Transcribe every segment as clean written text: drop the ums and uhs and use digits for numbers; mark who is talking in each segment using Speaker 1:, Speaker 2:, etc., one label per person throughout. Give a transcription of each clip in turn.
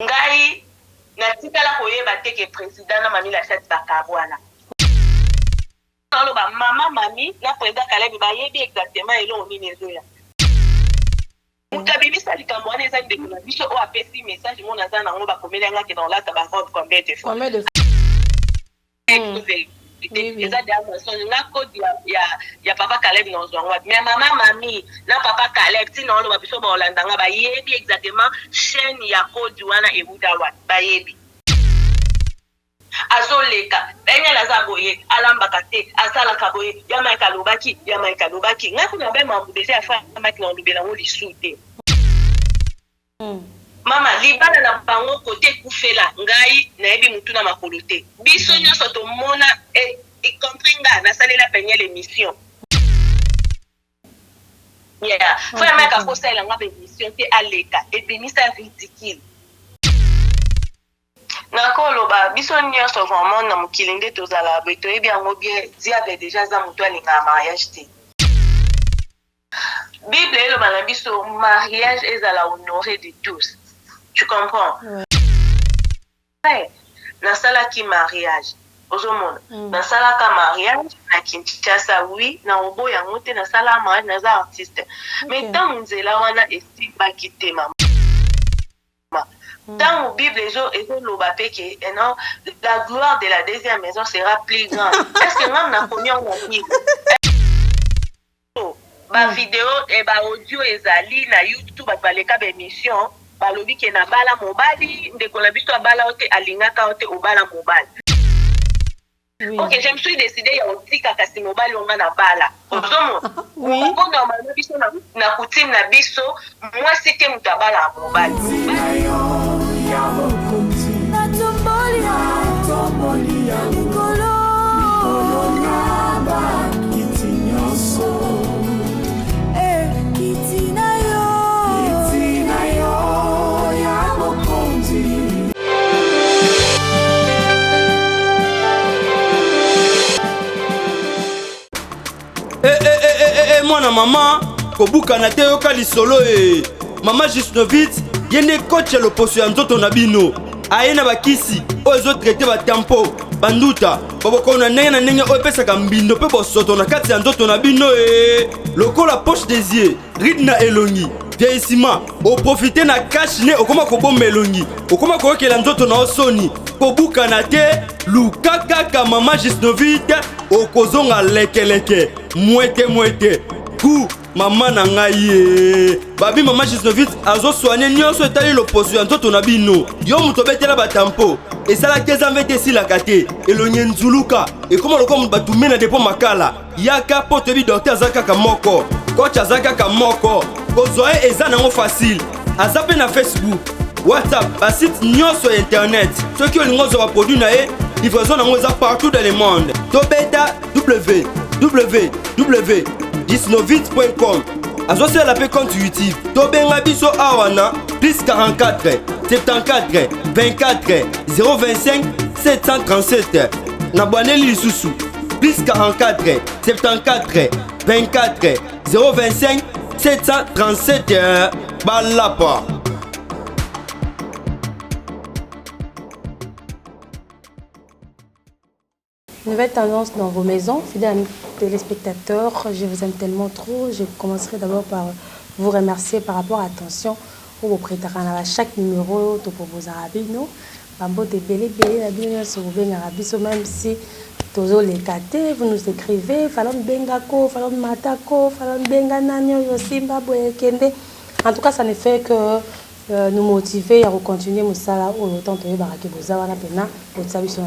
Speaker 1: ngai natikala koyeba te ke président na mami la chate bakabwana aloba mama mami na président Kalebi bayebi exactement elongo nini ezoya mukabimisa likambo wana eza ndeko na biso oyo apesi message mona aza nango bakomeli yanga ke na olata barobe combien de fois eza deamoson nga kodi ya papa Kalebi na ozwango wapi mais mama mami na papa Kalebi ntina oloba biso baolandanga bayebi exactement chaîne ya kodi wana ewuta wapi bayebi azoleka benyala za boye alambaka te asalaka boye yamaika lobaki ngai kuna be mambu deja afamaki na olobela ngo lisu te mama libala na bango kote kufela ngai nayebi mutu na makolo te biso nyonso tomona compris nga nasalela penye l'émission fo yamaika kosalela nga bemission te aleka ebimisa ridicule nakoloba biso nyonso vraiment na mokili nde tozala boye toyebi yango bien diable déjà aza moto alingaka mariage te bible eloba na biso mariage ezala honoré de tous tu comprends nasalaki mariage ozomona nasalaka mariage na Kinshasa oui na obo yango te nasala mariage naza artiste mais ntango nzela wana esibaki te mama dans la Bible, la gloire de la deuxième maison sera plus grande. Est-ce que nous avons connu en Bible? Ma vidéo et ma audio ezali na YouTube baleka émission balobi ke na bala mobali ndeko na biso bala ote alingaka ote obala mobali. Ok, je me suis décidé ya otika kasi mobali onga na bala. Ozomo. Oui. Ko normalement biso na coutume na biso moi c'était mutabala mobali.
Speaker 2: Mwana mama kobuka na te yoka lisolo mama Gisnovitz yende coach ya loposo ya nzoto na bino aye na bakisi oyo ezotraite batempo banduta baboko na ndenge oyo epesaka mbindo mpe bosoto na kati ya nzoto na bino lokola poche des yeux ride na elongi vieillissement oprofite na cash ne okoma kobomba elongi okoma koyokela nzoto na osoni kobuka na te luka kaka mama Gisnovitz okozonga lekeleke mwete ku mama na ngai babi mama Gisnovitz azosoigne nyonso etali loposo ya nzoto na bino yo moto betela batampo esalaki ezambe te esilaka te elongi nzuluka ekoma lokola moto batume na depo makala yaka mpo toyebi docteur aza kaka moko coach aza kaka moko kozwa ye eza nango facile aza mpe na Facebook WhatsApp basite nyonso ya internet soki olingi ozwa baproduit na ye livraison nango eza partout dans le monde tobeta www.gisnovitz.com azosala mpe compte YouTube tobenga biso awa na plus 44 74 24 025 737 na bwaneli lisusu plus 44 74 24 025 737 balapa.
Speaker 3: Nouvelle tendance dans vos maisons, fidèles amis téléspectateurs, je vous aime tellement trop. Je commencerai d'abord par vous remercier par rapport à l'attention où vous prêtez à chaque numéro pour vos arabino. Bambo de belé sur vos arabiso, même si tozo les kate, vous nous écrivez, falon bengako, falon matako, falon bengananyo, yosimba, boyekende. En tout cas, ça ne fait que nous motiver à continuer Moussala au temps de Barake Bozawana Pena au service de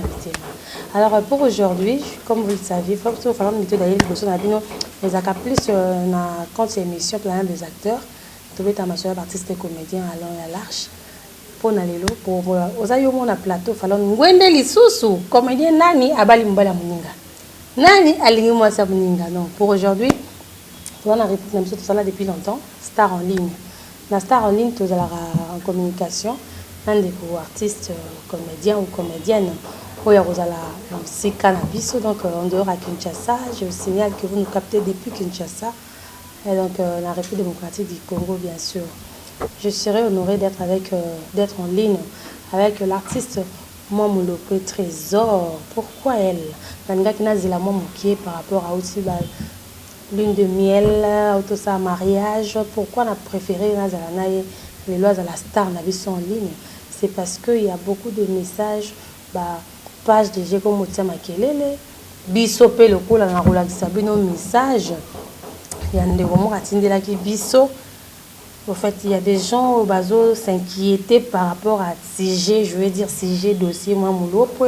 Speaker 3: Alors pour aujourd'hui, comme vous le savez, il faut que nous mettre d'ailleurs les accaplés sur la compte émission Planète des acteurs. Tu veux t'amasser artiste et comédien à long et à large. Pour Nalelo, pour Ozayo mon plateau, falon Ngwende Lisusu, comédien Nani Abali Mbala Muninga. Nani Alingi Mwasa Muninga. Non, pour aujourd'hui, on a répondu tout ça là depuis longtemps, Star en ligne. La Star en ligne, tous en communication, un des artistes, comédiens ou comédiennes, où il y a aussi cannabis, donc en dehors à Kinshasa. Je vous signale que vous nous captez depuis Kinshasa, et donc la République démocratique du Congo, bien sûr. Je serais honorée d'être en ligne avec l'artiste Mamoulope Trésor. Pourquoi elle? Nanga qui n'a zéla qui par rapport à aussi lune de miel, auto ça mariage. Pourquoi on a préféré les lois à la star n'a vu en ligne? C'est parce qu'il y a beaucoup de messages, page de Jégo Motia Makelele, biso pe le coup la roula qui s'abonne au message. Il y a des moments à Tindela qui biso. En fait, il y a des gens au bateau s'inquiéter par rapport à CG, je veux dire CG dossier moi moulo pour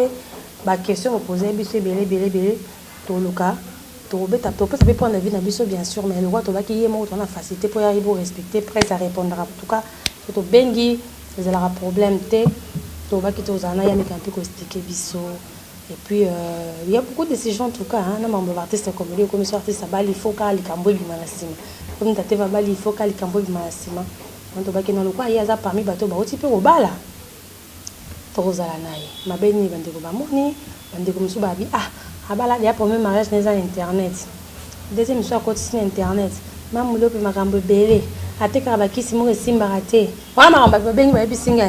Speaker 3: la question posée biso belé tout le cas. To beta to peut ça peut prendre la vie na biso bien sûr mais le roi to ba qui est mort on a facilité pour y arriver à respecter prêt à répondre en tout cas to bengi vous avez un problème té to ba qui to zana ya mekampi ko expliquer biso et puis il y a beaucoup de ces gens en tout cas hein na mambo artiste comme lui comme sur artiste bali il faut ka likambo bimanasima comme tate va bali il faut ka likambo bimanasima on to ba qui na lokwa ya za parmi bato ba oti pe obala to zala naye mabeni bandeko ba moni bandeko musu ba bi abala ya premier mariage dans internet deuxième soit côté sur internet mamulo pe makambo belé ateka ba kisi mo simba raté wa makambo ba bengi ba bisinga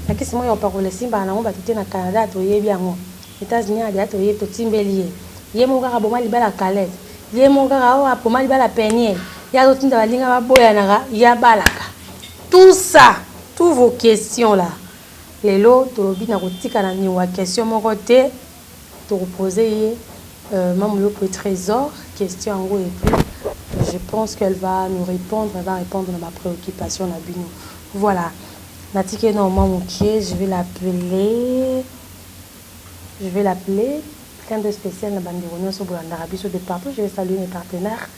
Speaker 3: ya kisi mo yo parole simba na ngo batete na Canada to yebi yango États-Unis a to yebi to timbeli ye mo ka boma libala calette ye mo ka o boma libala peniel ya to tinda balinga ba boya na ya balaka tout ça tous vos questions là les lots to bi na kotika na niwa question mo côté te reposer Mamoulope Trésor, question en gros et puis je pense qu'elle va nous répondre, elle va répondre à ma préoccupation la bino. Voilà. Natike normalement Moukié, je vais l'appeler. Plein de spécial na bandironia sur Bolandarabi sur de partout. Je vais saluer mes partenaires.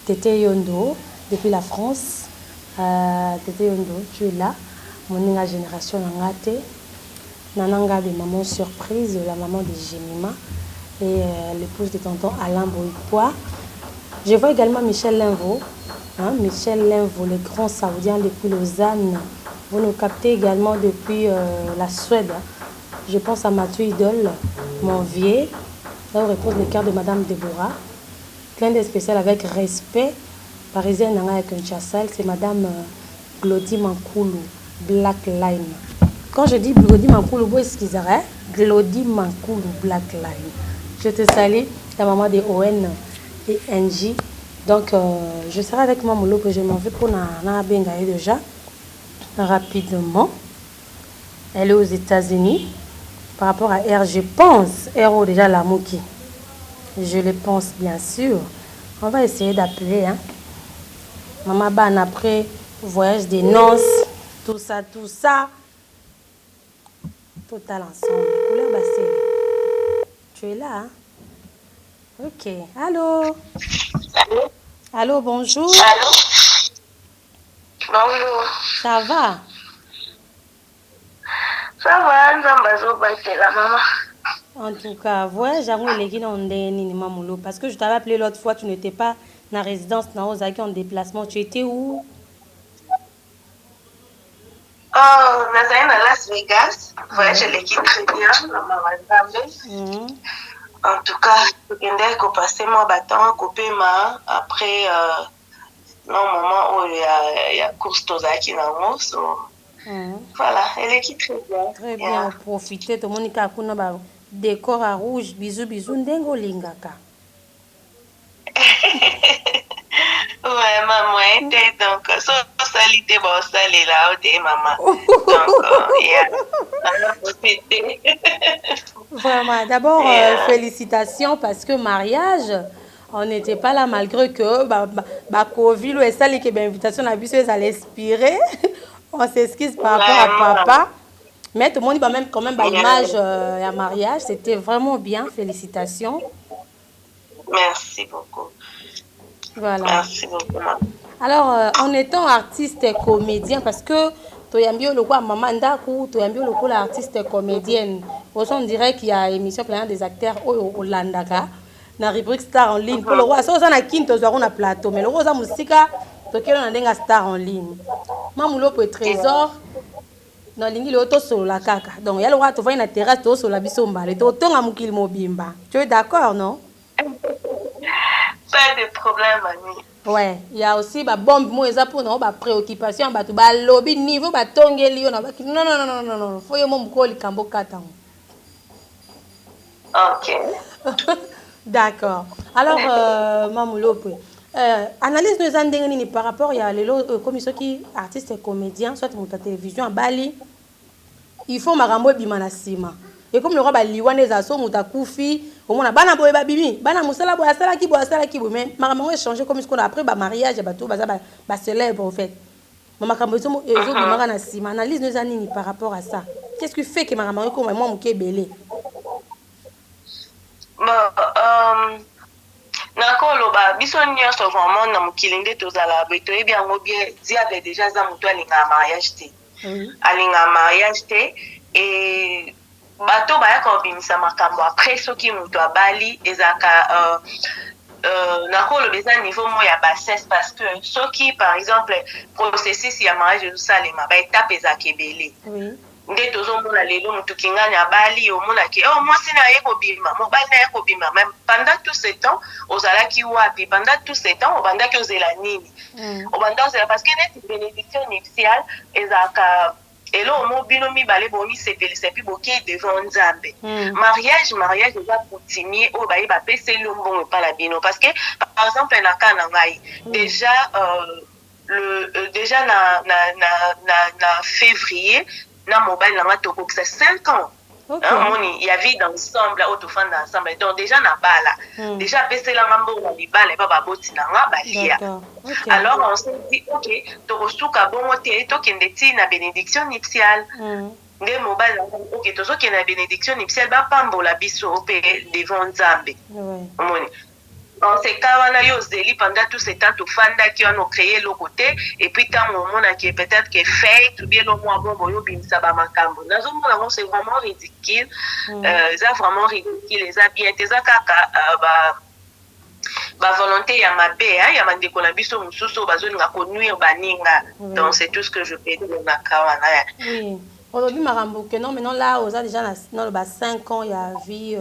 Speaker 3: Tété Yondo depuis la France. Tété Yondo, tu es là. Mon génération Nangate. Nananga de maman surprise, la maman de Jemima et l'épouse de tonton Alain Boipois. Je vois également Michel Linvo, Michel Linvo, le grand saoudien depuis Lausanne. Vous nous captez également depuis la Suède. Je pense à Mathieu Idole, mon vieux. Là où repose le cœur de Madame Déborah. Clin d'œil spécial avec respect. Parisienne Nanga avec un chassal, c'est Madame Glody Mankoulou, Black Line. Quand je dis Glody Mankoulou, vous excusez-moi, Glody Mankoulou, Black Line. Je te salue, la maman de ON et NJ. Donc, je serai avec Mamoulo que je m'en vais pour Nana Bengaï déjà. Rapidement. Elle est aux États-Unis. Par rapport à R, je pense, R déjà la Mouki. Je le pense bien sûr. On va essayer d'appeler. Hein. Maman Ban après voyage des noces, tout ça. Total ensemble. Couleur bassée. Tu es là, hein? Ok. Allô? Allô, bonjour.
Speaker 1: Allô? Bonjour.
Speaker 3: Ça va?
Speaker 1: Ça va, la maman.
Speaker 3: En tout cas, ouais, j'avoue, les gens ont des Mamoulo. Parce que je t'avais appelé l'autre fois, tu n'étais pas dans la résidence, dans Ozaki en déplacement. Tu étais où?
Speaker 1: Oh, nazali na Las Vegas. Voyage l'équipe très bien, la maman. En tout cas, je vais passer mon bâton, couper ma. Après, moment où il y a course Tozaki dans le so. Voilà, elle équipe très bien.
Speaker 3: Très bien, profitez. Tout le monde a un décor à rouge. Bisous, ndengo lingaka.
Speaker 1: Ouais, maman était donc salité bon salé là au maman. Donc
Speaker 3: Vraiment, d'abord félicitations parce que mariage on n'était pas là malgré que Covid et ça les que invitation la bus ça l'inspirer. On s'excuse par rapport à papa. Mais tout le monde va même quand même image à mariage, c'était vraiment bien, félicitations.
Speaker 1: Merci beaucoup.
Speaker 3: Voilà.
Speaker 1: Merci beaucoup.
Speaker 3: Alors, en étant artiste et comédien, parce que tu as bien le quoi, maman Ndaku, tu as bien le coup l'artiste comédienne. On dirait qu'il y a émission plein des acteurs au Landaka, dans la rubrique Star en ligne. Pour le roi, ça on a quinte, on a plateau, mais le roi, ça musique, tu as un star en ligne. Mamoulope Trésor, dans l'ingé le auto sur la caca. Donc, il y a le roi, tu vois une terrasse, tu sur la bisomba, tu as autant à Moukil Mobimba. Tu es d'accord, non?
Speaker 1: Pas de problème, Annie.
Speaker 3: Ouais, il y a aussi ba bombe mo eza pour na ba préoccupation ba to ba lobby niveau ba tongeli yo na ba non non non non non faut yo mo mko likambo kata.
Speaker 1: OK.
Speaker 3: D'accord. Alors Mamulope analyse nous andenge ni par rapport il y a les comme ceux qui artistes et comédiens soit mon télévision à Bali il faut marambo bima na sima. Et comme le roi baliwane zaso mutakufi au mona bana boye babimi bana musala boya sala ki bo mais maman a changé comme ce qu'on a après ba mariage ba tout ba célèbre en fait maman kambozo ezo bimaka na sima analyse nous anini par rapport à ça qu'est-ce qui fait que maman ko moi muke belé
Speaker 1: nakoloba biso nyonso vraiment na mokili nde tozala boye toyebi yango bien diable déjà za moto alinga mariage te alinga mariage te et bato baya kobimisa makambo après soki moto abali ezaka nakoloba eza niveau mo ya bassesse parce que soki par exemple processus ya mariage ezosalema baétape ezaka ebele nde tozomona lelo moto kingani abali omonaki mwasi na ye kobima mobali na ye kobima même pendant tout ce temps ozalaki wapi pendant tout ce temps obandaki ozela nini obanda ozela parce que neti bénédiction nuptiale ezalaka elo mo bino mibale bomi sepelisa puis boke devant nzambe mariage eza coutumier oyo baye bapeseli yo mbongo epala bino parce que par exemple na ka na ngai déjà déjà na février na mobile nanga tokokisa 5 ans moni ya vie d'ensemble autofanda ensemble donc déjà na bala déjà peselanga mbongo libala eba baboti nanga balia alors on s'est dit ok tokosuka bongo te tokende ti na bénédiction nuptiale nde mobile ok tozokende na bénédiction nuptiale bapambola biso mpe devant nzambe omoni en ce cas wana yo zeli pendant tout ce temps tofandaki wana ocréer loko te et puis ntango omonaki peut-être que fate ou bien lo mwa bombo yo bimisa bamakambo nazomona yango c'est vraiment ridicule eza vraiment ridicule eza bien te eza kaka volonté ya mabe ya bandeko na biso mosusu oyo bazolinga konuire baninga donc c'est tout ce que je peux dire na ka wana
Speaker 3: olobi makambo ke non maintenant là oza déjà dans ba 5 ans ya vie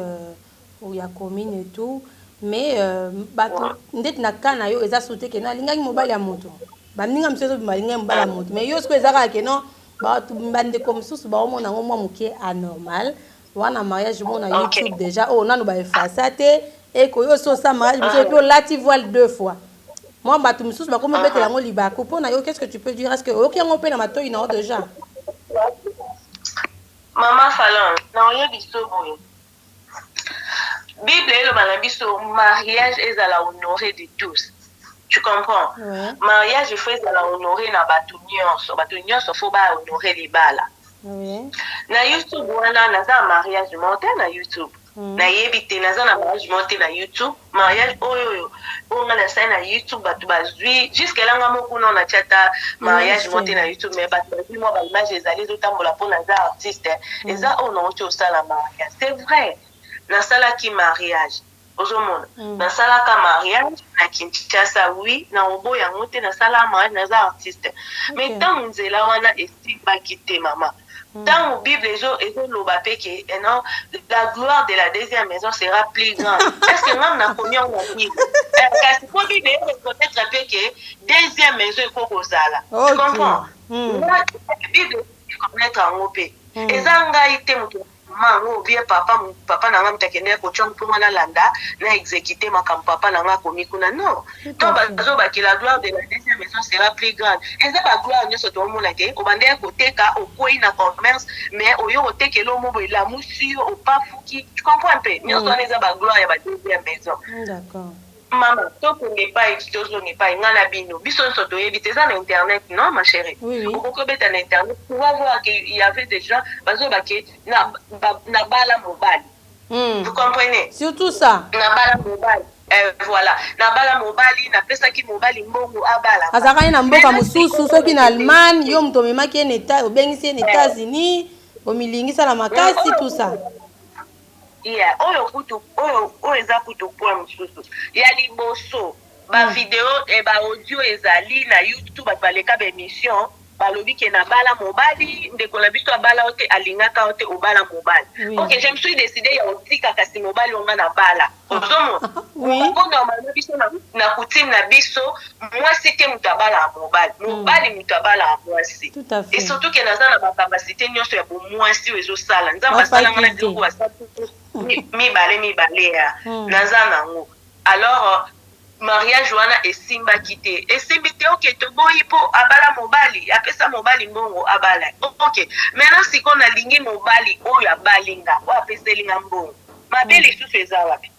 Speaker 3: où ya commune et tout mais bato ndeti na kana yo eza sauté ke non alingaki mobali ya moto baninga mseso balinga mobali ya moto mais yo siko ezaka ke non bato bandeko mosusu baomona ngo mwa moke anormal wana mariage mona YouTube déjà nanu ba efasa te et ko yo so sa mariage mosusu puis lati voile 2 fois moi bato mosusu bakoma betela ngo libako pona yo qu'est-ce que tu peux dire est-ce que oki yango pe na matoi na déjà
Speaker 1: Maman Falon na oyo biso boye Bible eloba na biso mariage ezala honoré de tous. Tu comprends? Mariage il faut ezala honoré na bato nyonso faut ba honoré libala. Na YouTube wana naza mariage monté na YouTube. Na yebite naza na mariage monté na YouTube. Mariage oyo nga na sa na YouTube bato bazwi jusqu'à là nga moko na chata mariage monté na YouTube mais bato bazwi moi ba image ezali zotambola pour naza artiste. Eza ono ocho sala mariage. C'est vrai. Nasalaki mariage ozomona nasalaka mariage na Kinshasa oui na obo yango te nasala mariage naza artiste mais ntango nzela wana esibaki te mama ntango Bible ezoloba pe ke non la gloire de la deuxième maison sera plus grande est-ce que ngam nakomi yango na Bible kasi po Bible reconnaître pe ke deuxième maison ekokozala tu comprends Bible reconnaître yango pe eza ngai te moto mango bien papa nanga mutakende ko chong pour na landa na exécuter makambo papa nanga komi kuna non to bazo ba ki la gloire de la deuxième maison sera plus grande eza ba gloire nyoso to mona ke obande ko teka okoi na commerce mais oyo otekelo mo bo la musu o pas fuki tu comprends un peu nyoso eza ba gloire ya ba deuxième maison
Speaker 3: d'accord
Speaker 1: maman to ko n'est pas extoso n'est pas ngana bino biso nso to yebite za na internet non ma chérie on peut beta na internet pour voir qu'il y avait des gens bazo baké na bala mobile vous comprenez
Speaker 3: surtout ça
Speaker 1: na bala mobile voilà na bala mobile na pesa ki mobile mbongo abala
Speaker 3: azaka na mboka mususu soki na Allemagne yo mto memaki en état obengisi en États-Unis omilingisa na makasi tout ça
Speaker 1: yeah oyo eza kutu kwa msusu ya liboso ba vidéo et ba audio ezali na YouTube baleka ba émission balobi ke na bala mobali ndeko na biso abala ote alingaka ote obala mobali. Ok, je me suis décidé ya otika kasi mobali onga na bala. Ozomo. Oui. Normalement biso na coutume na biso mwasi te mutu abala mobali. Mobali mutu abala mwasi.
Speaker 3: Tout à fait.
Speaker 1: Et surtout que naza na bakapacité nyonso ya bomwasi oyo ezosala. Nzambe asalanga na biloko basatu mibale ya. Naza nango. Alors mariage wana esimbaki te oke toboyi mpo abala mobali apesa mobali mbongo abala ok maintenant siko nalingi mobali oyo abalinga oyo apeselinga mbongo mabe lisusu eza wapi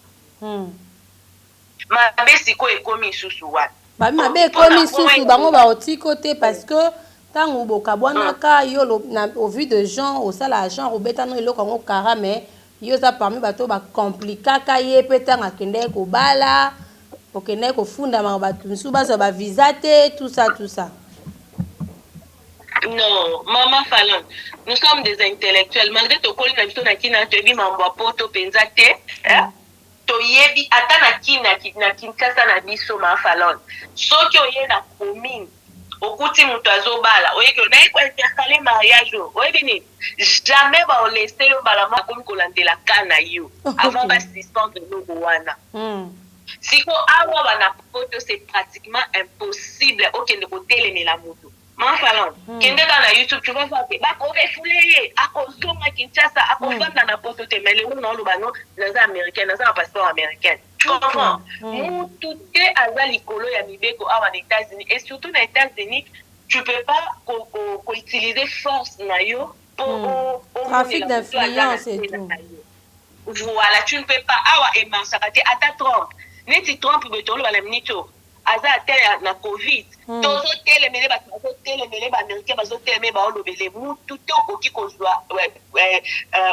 Speaker 1: mabe siko ekomi lisusu wapi
Speaker 3: mabe ekomi lisusu bango baotiko te parce que ntango bokabwanaka yo au vu de gens osala genre obetano eloko yango kara mais yo oza parmi bato bakomplikaka ye mpe ntango akendeki kobala okende kofundama bato misusu bazwa bavisa te tout ça
Speaker 1: non mama Falon nous sommes des intellectuels malgré tokoli na biso na kina toyebi mambo ya poto mpenza te toyebi ata na Kinshasa na biso mama Falon soki oye na commune okuti mutu azobala oyeki onaye kointercale mariage oyebi nini jamais baolese yo mbala moko akomi kolandela ka na yo avant basuspendre eloko wana siko awa bana poto c'est pratiquement impossible okende kotelemela mutu mama Falon kende na YouTube tu vas voir que bakorefoule ye akozonga Kinshasa akofanda na poto te mais lelo na oloba no naza américaine naza passeport américaine tu comprends mutu te aza likolo ya mibeko awa na États-Unis et surtout na États-Unis tu peux pas utiliser force na yo pour
Speaker 3: trafic d'influence et tout.
Speaker 1: Voilà, tu ne peux pas awa emansaka te ata Trump neti Trump betolo bala minito aza ate na covid tozo telemele bato bazo telemele ba américain bazo telemele ba olobele mutu te okoki kozwa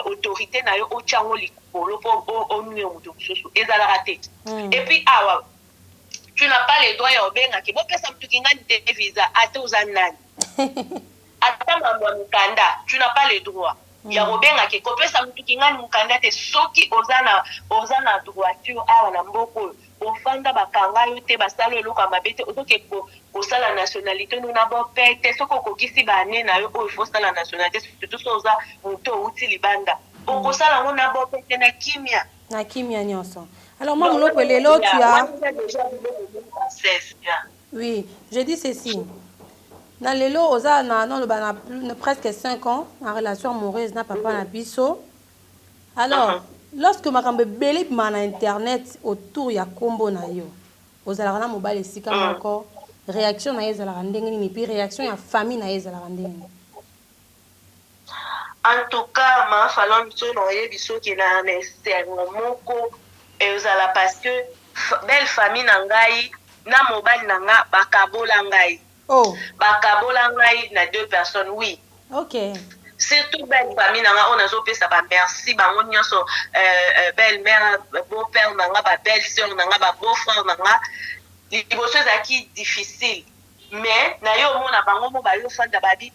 Speaker 1: autorité na yo ochango likolo po onyo mutu susu ezala te et puis awa tu n'as pas le droit ya obenga ke bopesa mutu kingani te visa ate uzanani ata mambo mukanda tu n'as pas le droit ya kobenga ke kopesa mutu kingani mukanda te soki oza na droiture awa na mboko ofanda bakanga yo te basala eloko ya mabe te ozoke kosala nationalité nuna bope te soki okokisi bane na yo oyo fosala nationalité surtout so oza moto outi libanda okosala ngo na bope te na kimia
Speaker 3: nyonso. Alors moi moloko lelo tu as oui je dis ceci na lelo oza na presque 5 ans en relation amoureuse na papa na biso alors lorsque makambo belé na internet autour ya kombo na yo ozalaka na mobile esika moko réaction na ye ezalaka ndenge nini puis réaction ya famille na ye ezalaka ndenge nini
Speaker 1: en tout cas ma Falon biso na oyebi soki na esengo moko ezala parce que belle famille na ngai na mobile na nga bakabola ngai bakabola ngai na 2 personnes oui
Speaker 3: ok
Speaker 1: surtout belle famille nanga on azopesa ba merci bango nyonso belle mère beau père nanga ba belle sœur nanga ba beau frère nanga liboso ezaki difficile mais na yo mona bango mo ba yo fanda ba bi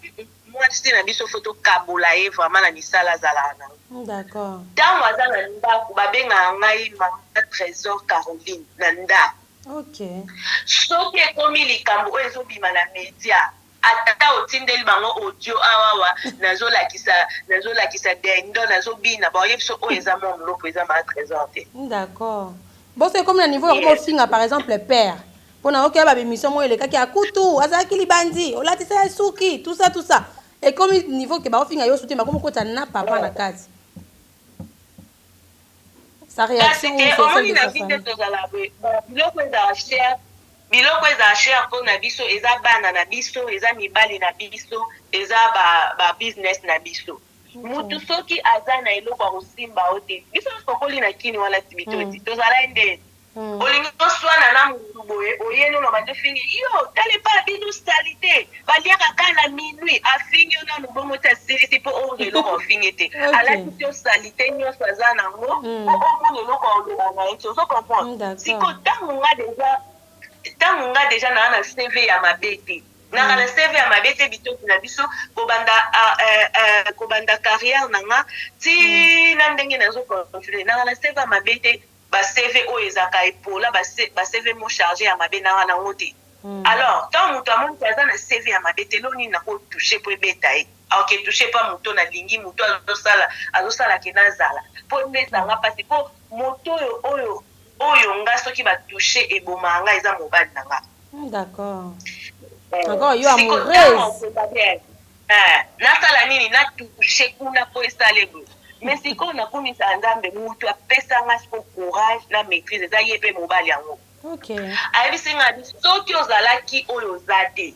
Speaker 1: moi c'est na biso photo kabola e vraiment na misala zala na
Speaker 3: d'accord
Speaker 1: tango aza na ndako babenga ngai mama Trésor Caroline na ndako
Speaker 3: ok
Speaker 1: soki ekomi likambo oyo ezobima na media ata otindeli bango audio awawa nazolakisa dendo nazobina baoyebi so oyo eza mo moloko eza ma Trésor te
Speaker 3: d'accord bon c'est comme na niveau ya kofinga par exemple le père mpona okeya babemission mo elekaki akutu azalaki libandi olatisa ya suki tout ça et comme niveau ke baofinga yo sute makomi okota na papa na kati sa réaction
Speaker 1: omoni na vie te tozala biloko ezala cher mpona biso eza bana na biso eza mibali na biso eza ba business na biso mutu soki aza na eloko ya kosimba o te biso sokoli na kini wana tibitoti tozala ndeni olingi toswana na mutu boye oye nono bandofingi yo tale pa bino salite baliaka ka na minui afingi yo nanu bongo te asilisi mpo oyo eloko ofingi te alati ti osalite nyonso aza nango po omona eloko oloba na ye ti ozo comprendre siko ntango nga deja naa na CV ya mabe te naka na CV ya mabe te bitoki na biso kobanda carrière nanga ti na ndenge nazocontinue naka na CV ya mabe te ba CV oyo ezaka epola ba CV mo chargé ya mabe nanga nango te Alors tant moto amoni aza na CV ya mabe te loni na ko toucher po ebeta ye ok toucher pa moto na lingi moto azosala ke nazala po ndezanga pasi po moto oyo nga soki batouche eboma nga eza mobali na nga.
Speaker 3: D'accord. Encore yo amoureuse.
Speaker 1: Nasala nini na touche kuna po esalego mais sikoyo nakumisa nzambe moto apesanga siko courage na maîtrise eza ye mpe mobali yango.
Speaker 3: Ok.
Speaker 1: ayebisinga soki ozalaki oyo oza te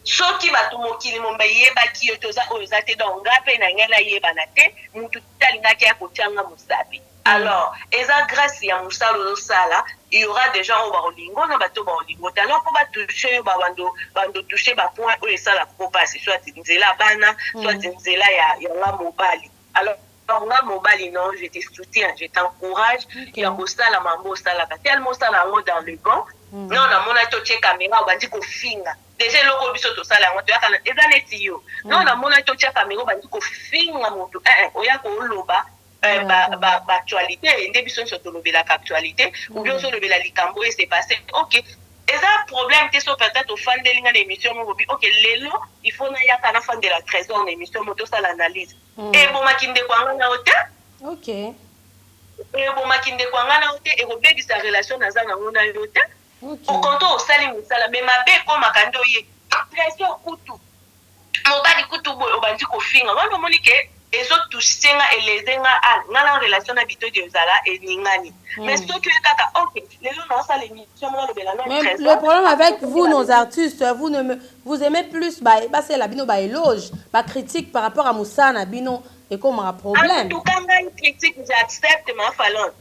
Speaker 1: soki bato mokili momba yebaki yo toza oyo oza te donc nga mpe na ngai nayebana te motu talingaki ya kotianga mosapi. Alors eza grâce ya mosala ozosala il y aura des gens oyo baolingo na bato baolingo te alors mpo batouche yo bando touche bapoint oyo esalaka po pasi soit nzela bana soit nzela ya nga mobali. Alors nga mobali non je te soutiens je t'encourage ya kosala mambo osalaka tellement osala yango dans le bon non namona totie caméra obandi kofinga déjà eloko biso tosala yango toyakana eza neti yo non namona totie caméra obandi kofinga moto oya kooloba actualité nde biso nyonso tolobelaka actualité ou bien ozolobela likambo oyo s'est passé ok eza problème te so peut-être ofandelinga na émission moko bi ok lelo il faut nayaka nafandela trésor na émission mo tosala analyse ebomaki ndeko yanga na yo te
Speaker 3: ok
Speaker 1: ebomaki ndeko yanga na yo te ekobebisa relation naza nango na yo te okonto osali mosala me mabe ekomaka nde oye pression kutu mobali kutu boye obandi kofinga wana omoni ke ezotouche nga elezenga nga na relation na bito de ezala eningani mais soki oye kaka ok lelo naosala émission mona lobela no
Speaker 3: mais le problème avec vous nos artistes vous aimez plus basala bino baéloge bacritique par rapport à mosala na bino ekomaka problème
Speaker 1: en tout cas ngai critique j'accepte ma falon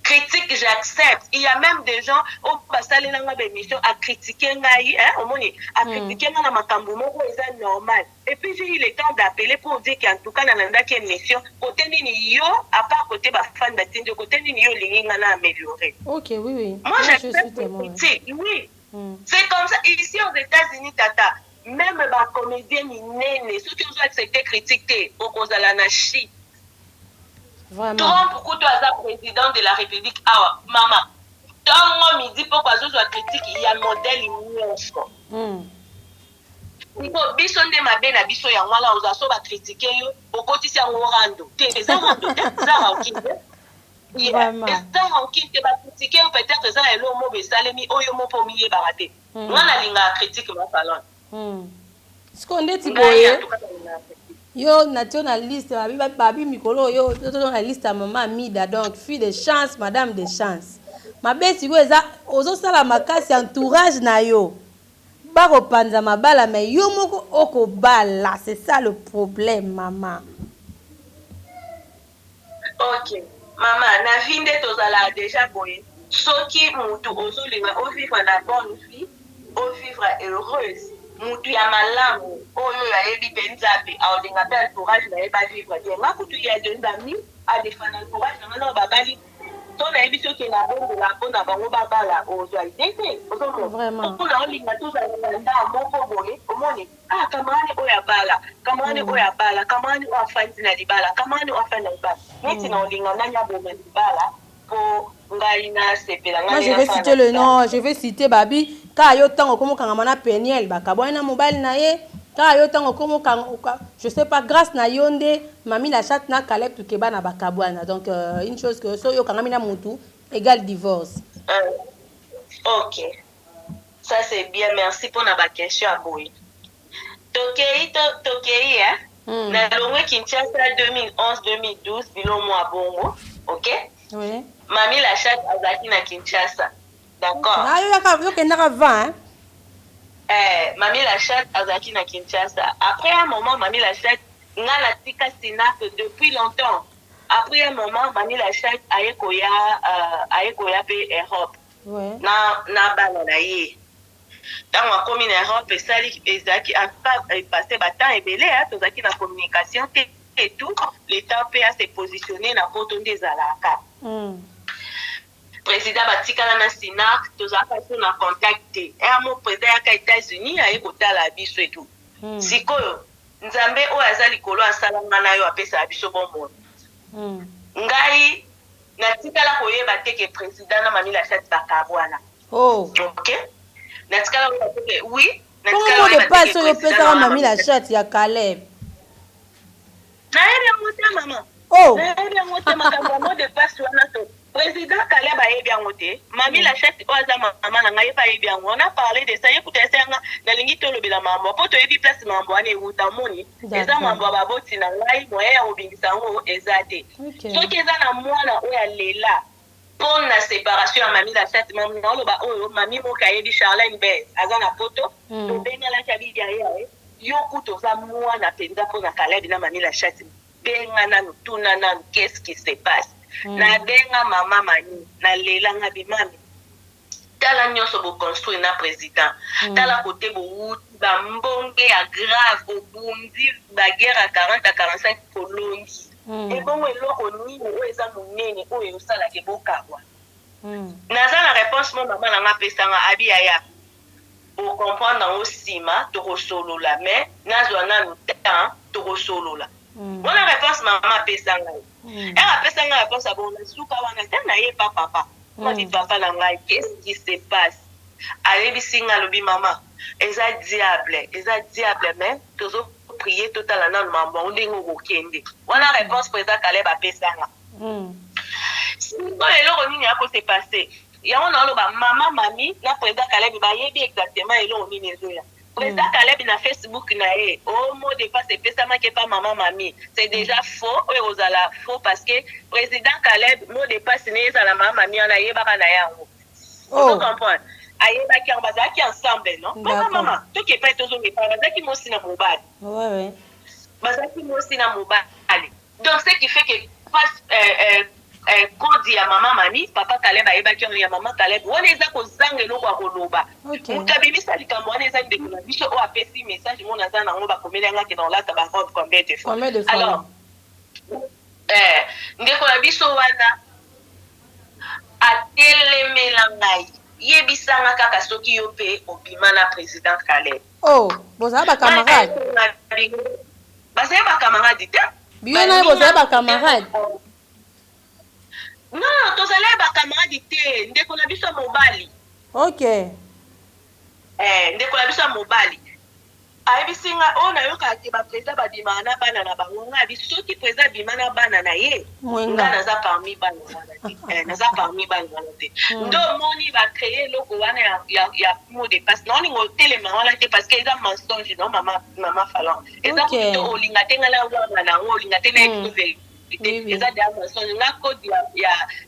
Speaker 1: critique j'accepte il y a même des gens au basali nanga bémission à critiquer ngai hein omoni à critiquer na makambo moko eza normal et puis j'ai eu le temps d'appeler pour dire qu'en tout cas na ndaki émission côté nini yo à part côté ba fan batindi côté nini yo lingi nga na améliorer.
Speaker 3: OK oui
Speaker 1: moi j'accepte critique oui c'est comme ça ici aux États-Unis tata même ba comédien nene ceux qui ont accepté critiquer au kozala na chi.
Speaker 3: Vraiment.
Speaker 1: Trump kuto aza président de la République awa mama tongo midi poko azozwa critique ya modèle nyonso niko biso nde mabe na biso yango wana ozaso bacritique yo okotisi yango rando te eza rando te eza rankinde eza rankinde bacritique yo peut-être eza na elo mo besalemi oyo mo po miyebaka te nga nalingaka critique masalon
Speaker 3: siko ndeti boye yo natio na liste babi mikolo yo to na liste ya mama Amida donc fille de chance madame de chance mabesi go eza ozosala makasi entourage na yo bakopanza mabala mais yo moko okobala c'est ça le problème maman.
Speaker 1: Ok maman na vie nde tozala déjà boye soki mutu ozolinga ovivre na bonne vie ovivre heureuse mutu ya malamu oyo yayebi mpe nzambe aolinga mpe entourage na ye bavivre bien nga kutu ya de nzambi adefana entourage nanga na babali to nayebi soki na bongola mpona bango babala ozwa ide te ozomona olinga tozala na ndaa moko boye omoni kamarani oyo abala kamarani oyo abala kamarani oyo afandi na libala kamarani oyo afandi na libala neti na olinga nani aboma libala po ngai nasepela
Speaker 3: moi je vais citer le nom je vais citer babi ka yo tango komokanga na Peniel bakabwana na mobali na ye ka yo tango komokanga je sais pas grâce na yonde mami la chatte na Caleb tukeba na bakabwana donc une chose que so yo kanga mina mutu égale divorce.
Speaker 1: OK ça c'est bien merci pour na ba question à boy tokei hein na longwe Kinshasa 2011 2012 bilo mois bongo OK
Speaker 3: oui
Speaker 1: mami la chatte azaki na Kinshasa d'accord
Speaker 3: yo kendaka va hein
Speaker 1: mami la chatte azaki na Kinshasa après un moment mami la chatte nga la tika Sinac depuis longtemps après un moment mami la chatte ayekoya pe Europe na bana na ye ntango akomi na Europe esali ezalaki passé batemps ebele tozalaki na communication te et tout l'état mpe ase positionné na poto nde ezalaka président batikala na Sinac tozalaka so na contact te mo président yaka États-Unis aye kotala biso etu sikoyo nzambe oyo aza likolo asalanga na yo apesa biso bomoi ngai natikala koyeba te ke président na mami la chatte bakabwana
Speaker 3: Oh.
Speaker 1: Ok. Natikala oui.
Speaker 3: Comment mot de passe oyo opesaka mami la chatte ya Caleb?
Speaker 1: Nayebi yango te mama.
Speaker 3: Oh.
Speaker 1: Nayebi yango te makambo ya mot de passe wana to. Président Caleb ayebi yango te. Mami la chatte oyo aza mama na ngai ye pa ayebi yango. On a parlé de ça. Yekuta esanga nalingi tolobela mambo. Po toyebi place mambo wana ewuta moni. Eza mambo ya baboti na ngai moyen ya kobingisa yango eza te. Soki eza na mwana oyo alela pour la séparation à mamie la chatte mami na loba oyo mami mo kayebi Charlène Bez aza na poto to benga la chabi derrière yo kuto za mwana penza pour na Caleb na mamie la chatte benga na tuna na qu'est-ce qui se passe na benga mama mani na lela nga bimami tala nyonso bo construire na président tala côté bo ba mbonge ya grave au bundi ba guerre à 40 à 45 colonies. Et bon, eloko nini oyo eza monene oyo osalaka ebokabwa naza na réponse mo mama nanga apesanga abiyaya okomprendre nango nsima tokosolola mais nazwa nanu temps tokosolola wana réponse mama apesanga ere apesanga réponse abongo nasuka wana te nayeba papa madi papa na ngai qu'est-ce qui se passe ayebisinga alobi mama eza diable mais tozo prier total na mambo ndenge okokende wana réponse président Caleb apesanga sikoyo eloko nini yako se passé yango na loba mama mami na président Caleb bayebi exactement eloko nini ezoya président Caleb na Facebook na ye au mot de passe epesama ke pa mama mami c'est déjà faux oyo ozala faux parce que président Caleb mot de passe ne ezala mama mami wana yebaka na yango vous comprenez ayebaki yango bazalaki ensemble non mama toki epai tozongepa bazalaki mosi na mobali bazalaki mosi na mobali donc ce qui fait que kodi ya mama mami papa Caleb ayebaki yango ya mama Caleb wana eza kozanga eloko ya koloba moto abimisa likambo wana eza ndeko na biso oyo apesi message mona aza nango bakomeli yangaki na olata barobe combien de fois alors ndeko na biso wana atelemela ngai yebisanga kaka soki yo pe obima na président Caleb
Speaker 3: bozala bakamarade
Speaker 1: bazala bakamarade te
Speaker 3: biyo naye bozala bakamarade
Speaker 1: non tozala bakamarade te ndeko na biso mobali ndeko na biso mobali ayebisinga oyo nayokaka te baprésident babimaka na bana na bango ngai abi soki président abima na bana na ye nga naza parmi bana wana te ndo moni bacreye eloko wana ya mot de passe naolinga otelema wana te parce que eza mensonge no mama falon eza kuto olinga te nga na wanga nango olinga te na yebiso vérité eza de mensonge nga kode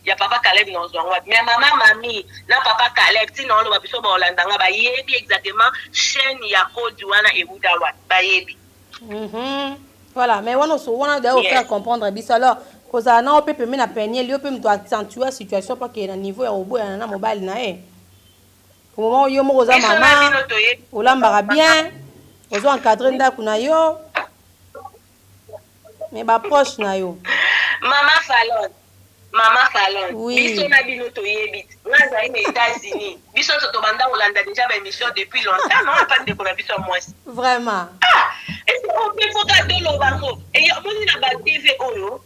Speaker 1: ya papa Caleb na ozwango wapi mais mama mami na papa Caleb ntina oloba biso baolandanga bayebi exactement chaîne ya kode wana ewuta wapi bayebi
Speaker 3: voilà mais wana da ofaire comprendre biso alors kozala na ope pembe na peniel yo mpe moto accentua situation pake na niveau ya koboyana na mobali na ye au moment yo moko oza mama olambaka bien ozwa encadre ndako na yo mais baproche na yo
Speaker 1: mama Falon biso na bino toyebi nga azali na États-Unis biso nyonso tobanda kolanda déjà baémission depuis longtemps non epa ndeko na biso mwasi
Speaker 3: vraiment
Speaker 1: opefoka toloba ngo omoni na batv oyo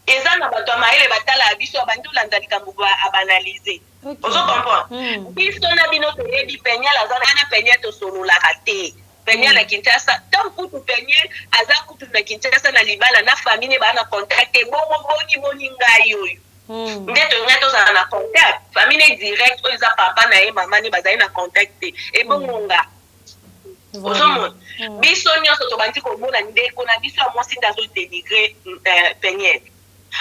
Speaker 1: eza na bato ya mayele batala ya biso abandi olanda likambo abanalize ozo comprendre biso na bino toyebi penyel aza na penyel tosololaka te penyel na Kinshasa tant kutu penyel aza kutu na Kinshasa na libala na famille baa na contact bongo boni ngai oyo nde tongai tozala na contact famille direct oyo eza papa na ye mama ni bazali na contact te ebongo nga ozomona biso nyonso tobandi komona ndeko na biso ya mwasi nde azodenigre penyel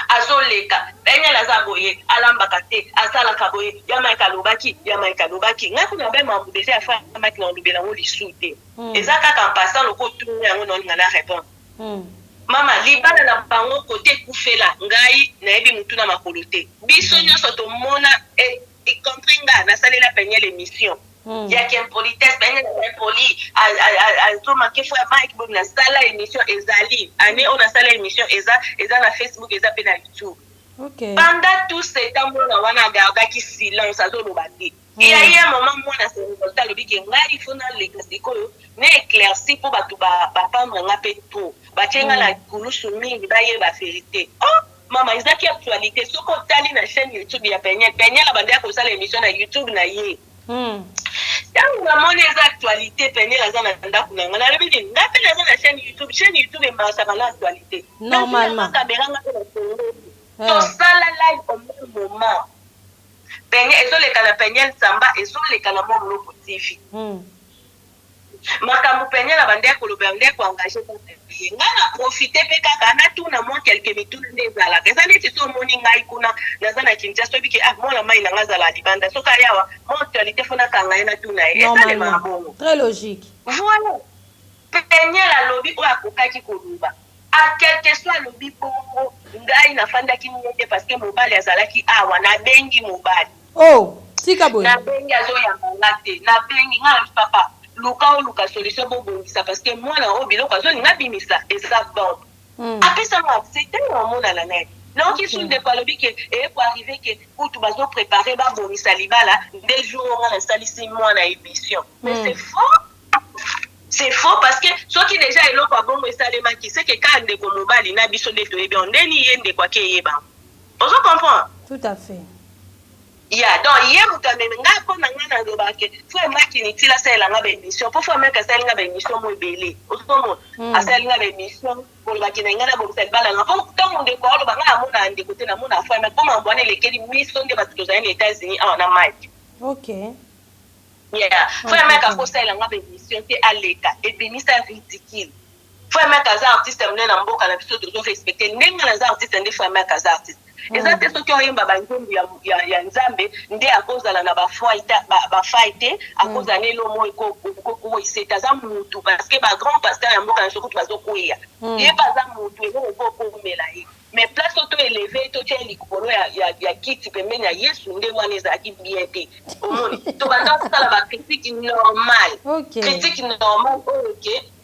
Speaker 1: azoleka penyel aza boye alambaka te asalaka boye yamaika alobaki ngai kuna be mambo deja afamaki na olobela yango lisu te eza kaka mpasa loko otunu yango na olinga na répondre mama libala na bango kote ekufela ngai nayebi mutu na makolo te biso nyonso tomona ekompris nga nasalela penyel émission yaki impolitesse penyel impoli azomake fo ya mike bomi nasala émission ezali ane oyo nasala émission eza na Facebook eza mpe na YouTube pendant tout ce temps mwana wana agardaki silence azoloba te eyaye mama mwana serevolta alobiki ngai ifo naleka sikoyo na éclairci mpo bato bapambre nga mpe to batie nga na kulusu mingi bayeba vérité mama ezaki actualité soko tali na chaîne YouTube ya Peniel la bande ya kosala émission na YouTube na ye tango namoni eza actualité Peniel aza na ndako na nga nalobi nini nga mpe naza na chaîne YouTube emasaka na actualité
Speaker 3: normalement
Speaker 1: caméra nga mpe na Congo tosala live au même moment Peniel ezoleka na Peniel Samba ezoleka na Mon Loko TV makambo Peniel la bande ya koloba bande ko engagé pour nga na profiter pe kaka na tuna mo quelques mituna nde ezalaka eza neti so omoni ngai kuna naza na Kinshasa soki ke mwana mai na nga azala libanda soki ayawa mo actualité fona kanga ye na tuna ye esalema bongo
Speaker 3: très logique
Speaker 1: voilà Peniel alobi oyo akokaki koloba a quelque soit alobi bongo ngai nafandaki nete parce que mobali azalaki awa nabengi mobali
Speaker 3: tika boye
Speaker 1: nabengi azoyambanga te nabengi nga papa luka solution bobongisa parce que mwana oyo biloko azolinga bimisa eza bon apesanga accepte namonana naye donc isu ndeko alobi ke eko arrive ke kutu bazoprépare babongisa libala nde jour onga nasalisi mwana émission mais c'est faux parce que soki déjà eloko abongo esalemaki c'est que ka ndeko mobali na biso nde toyebi ondeni ye ndeko ake eyeba ozo comprendre
Speaker 3: tout à fait
Speaker 1: donc ye mutameme nga mpo na nga nalobake fo emaki nitila asalelanga baémission mpo fo emaki asalinga baémission mo ebele osomona asalinga baémission kolobaki na nga na bongisa libala nga mpo ntango ndeko aloba nga namona ndeko te namona afo emaki mpo mambo wana elekeli miso nde bato tozali na États-Unis awa na mike fo emaki akosalelanga baémission te aleka ebimisa ridicule fo emaki aza artiste mone na mboka na biso tozorespecte ndenge naza artiste nde fo emaki aza artiste eza te soki oyemba banzembo ya nzambe nde akozala na bafai te akozala na elomo ekokoiseta aza mutu parce que bagrand pasteur ya mboka na soki bazokweya ye mpe aza mutu eloko okomela ye mais place oto eleve totia likolo ya kiti pembeni ya yesu nde wana ezalaki bien te omoni tobanda kosala bacritique normal critique normal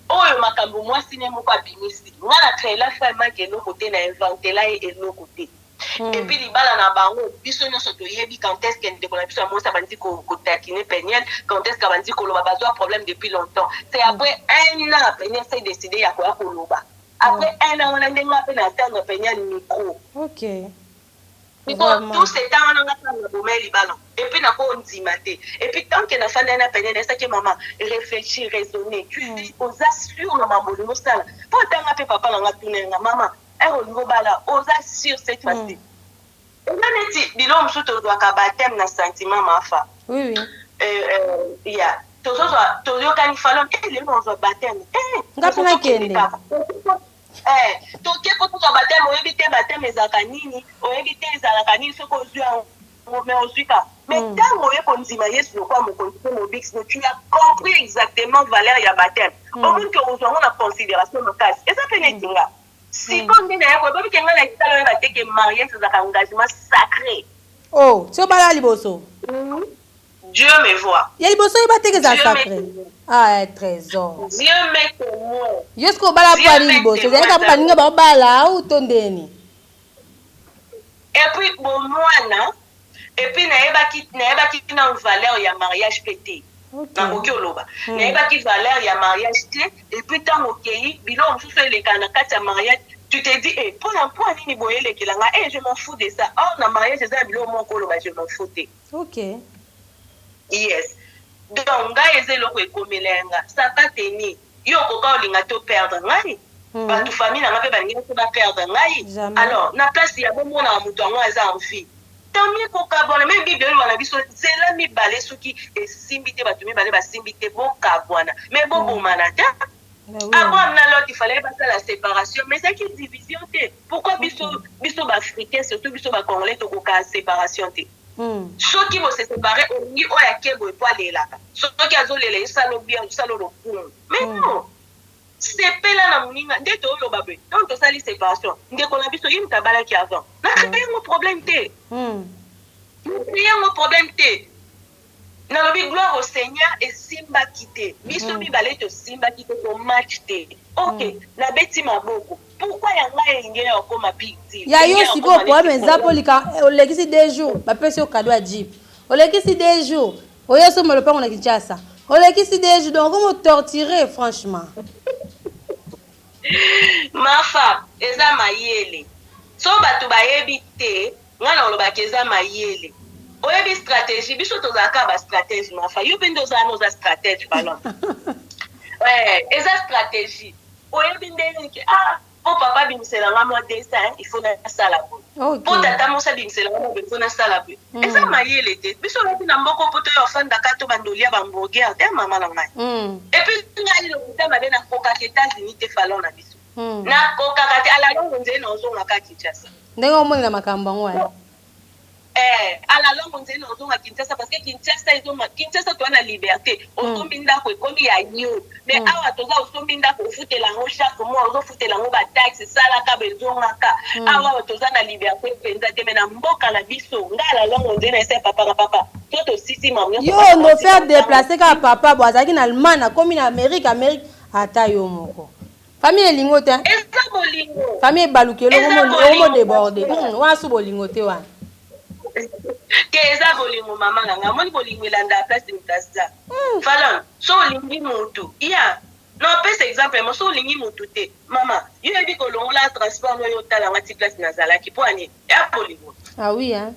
Speaker 1: oyo makambo mwasi ne moko abimisi nga na créela famaki eloko te na inventela ye eloko te et puis libala na bango biso nyonso toyebi quand est-ce que ndeko na biso ya mwasi abandi kotakine Peniel quand est-ce qu'abandi koloba bazwa problème depuis longtemps c'est après un an Peniel s'est décidé ya koya koloba après un an wana ndenge ape na atteindre Peniel micro tout ce temps wana nga tanga bomai libala et puis nako ondima te et puis tant que na fanda na Peniel esaki maman réfléchir raisonner tu dis oza sur na mambo losala po tanga pe papa na nga tunenga maman olingo bala oza sur cette fois-ci eza neti bilo mosusu tozwaka bateme na sentiment mafa toyokani falon lelo ozwa bateme
Speaker 3: nga mpe nakende
Speaker 1: toke po tozwa bateme oyebi te bateme ezalaka nini oyebi te ezalaka nini soki ozwi yango me ozwika mais ntango oye kondima yesu lokwa mokonzi mpe mobix tu as compris exactement valeur ya bateme omoni ke ozwango na considération makasi eza mpe neti nga siko nde na yako bobi kenga na kitalo oyo bateke mariage ezalaka engagement sacré
Speaker 3: ti obala liboso
Speaker 1: Dieu me voit
Speaker 3: ya liboso oyo bateke eza sacré trésor
Speaker 1: Dieu me témoin
Speaker 3: yo siko obala po ali liboso ezalaka po baninga baobala au to ndeni
Speaker 1: et puis bomwana et puis nayebaki na valeur ya mariage pété nakoki oloba nayebaki valeur ya mariage te et puis ntango okei biloko mosusu eleka na kati ya mariage tu te dis mpona mpo nini boye elekelanga je m'en fous de ça or na mariage eza ya biloko moko oloba je m'en fous te yes donc ngai eza eloko ekomela yanga saka teni yo okoka olinga to perdre ngai bato famille nanga mpe balingi mpe baperdre ngai alors na place ya bomonaka moto yango aza en vie tamie kokabwana me bible oyo wana biso nzela mibale soki esimbi te bato mibale basimbi te bokabwana me bobomana te Abraham na Lot, il fallait passer à la séparation, mais c'est une division. Pourquoi biso bafricain, surtout biso ba congolais, to koka séparation te. Ceux qui vont se séparer, on dit oh ya kebo po aller là. Ceux qui azo lele salo bien, salo lo. Mais non. C'est pas là na muninga, nde to lo babe. Donc to sali séparation. Nde ko na biso yim tabala ki avant. Na créé un problème te. Créé un problème te. Na lobi gloire au Seigneur et simba quitté. Biso mibale to simba quitté to match te. OK, na beti maboko. Pourquoi yanga engé okoma big deal?
Speaker 3: Ya yo siko po menza polika olekisi 2 jours, ba pesi o cadeau a Jeep. Olekisi 2 jours. Oyo so molo pango na Kinshasa. Olekisi 2 jours donc comment torturer franchement.
Speaker 1: Ma femme, eza mayele. so bato bayebi te ngana olobaki eza mayele oyebi stratégie biso tozalaka bastratégie mafa yo mpe nde ozala noza stratège balon eza stratégie oyebi ndenike po papa bimiselanga mwa dessin il faut nasala boye po tata mosa bimiselanga mwa il faut nasala boye eza mayele te biso oyebi na mboko po to yo ofandaka to bandolia bamboger te mama na ngai epuis ngai lokuta mabe nakokaka États-Unis te falon na biso nakokaka te ala longo nzeli na ozongaka Kinshasa
Speaker 3: ndenge omonela makambo yango
Speaker 1: ala longo nzeli na ozonga Kinshasa parce que Kinshasa toa na liberté osombi ndako ekomi ya yo mais awa toza osombi ndako ofutela yango chaque mois ozofutela yango bataxe esalaka bezongaka awa toza na liberté mpenza te me na mboka na biso ngai ala longo nzeli na ese papa na papa to tosisi mamo
Speaker 3: yo no faire déplacer kaka papa bo azalaki na Allemagne akomi na Amérique ata yo moko famille elingo te
Speaker 1: eza bolingo
Speaker 3: famille ebalukelo omo débordé wana so bolingo te wana
Speaker 1: ke eza bolingo mama nanga moni bolingo elanda place mutasa falon so olingi mutu ya no pesa exemple mo so olingi mutu te mama yo yebi kolongola transport no yo talanga ti place nazalaki po ani ya bolingo
Speaker 3: oui hein